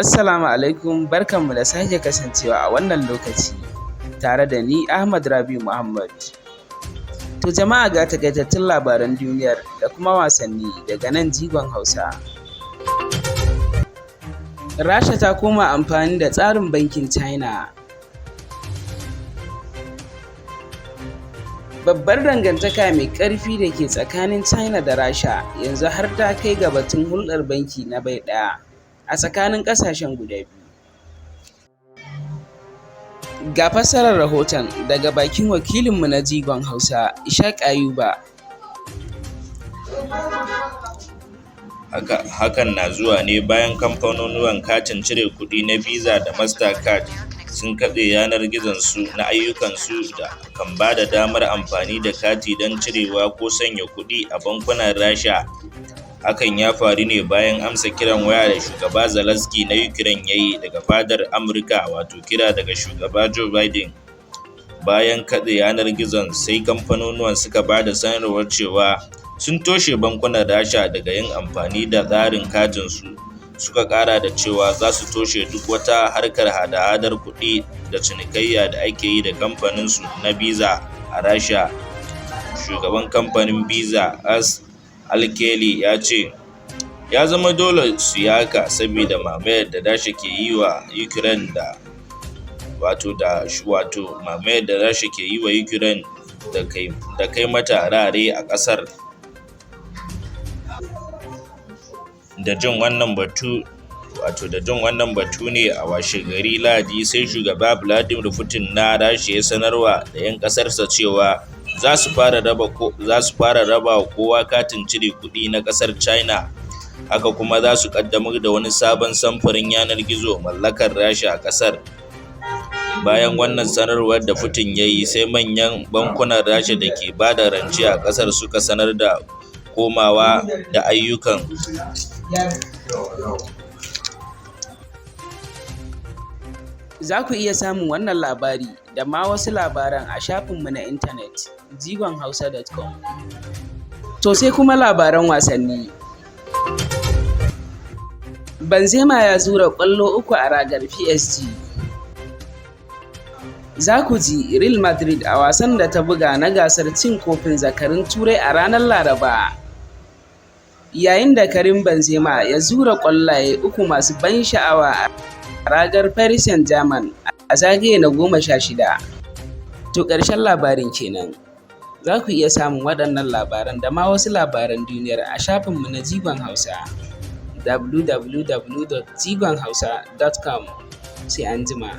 Assalamu alaikum, barkanmu da sake kasancewa a wannan lokaci tare da ni Ahmad Rabi Muhammad. To jama'a ga takaitattun labaran duniyar da kuma wasanni daga nan jigon Hausa. Rasha ta koma amfani da tsarin bankin China. Babbar dangantaka mai ƙarfi da ke tsakanin China da Rasha yanzu har ta kai ga batun hulɗar banki na bai ɗaya a tsakanin ƙasashen guda biyu. Ga fassarar rahoton daga bakin wakilinmu na jigon Hausa, Ishak Ayuba. Hakan na zuwa ne bayan kamfanonuwan katin cire kuɗi na Visa da MasterCard sun katse yanar gizonsu na ayyukansu da kan ba da damar amfani da kati don cirewa ko sanya kuɗi a bankunan Rasha. Hakan ya faru ne bayan amsa kiran waya da Shugaba Zelensky na Ukraine ya yi daga fadar Amurka, wato kira daga Shugaba Joe Biden. Bayan katse yanar gizon, sai kamfanonuwan suka ba da sanarwar cewa sun toshe bankunan Rasha daga yin amfani da tsarin katinsu. Suka ƙara da cewa za su toshe duk wata harkar hada-hadar kuɗi da cinikayya da ake yi da kamfaninsu na Visa a Rasha. Shugaban kamfanin Visa, Alkeli, ya ce ya zama dole su yi haka saboda mamayar da Rasha ke yi wa Ukraine mamayar da Rasha ke yi wa Ukraine da kai mata rare a ƙasar. Da jin wannan batu ne a washe gari Lahadi, sai Shugaba Vladimir Putin na Rasha ya sanarwa da 'yan ƙasarsa cewa za su fara raba wa kowa katin cire kuɗi na ƙasar China. Haka kuma za su ƙaddamar da wani sabon samfurin yanar gizo mallakar Rasha a ƙasar. Bayan wannan sanarwar da Putin ya yi, sai manyan bankunan Rasha da ke ba da rance a ƙasar suka sanar da komawa da ayyukan. Za ku iya samun wannan labari da ma wasu labaran a shafinmu na intanet jigonhausa.com. To sai kuma labaran wasanni. Benzema ya zura ƙwallo 3 a ragar PSG. Za ku ji Real Madrid a wasan da ta buga na gasar cin kofin zakarun Turai a ranar Laraba, yayin da Karim Benzema ya zura ƙwallaye 3 masu ban sha'awa a ragar Paris Saint-Germain a zagaye na 16. To ƙarshen labarin kenan. Za ku iya samun waɗannan labaran da ma wasu labaran duniyar a shafinmu na Jigon Hausa, www.jigonhausa.com. Sai anjima.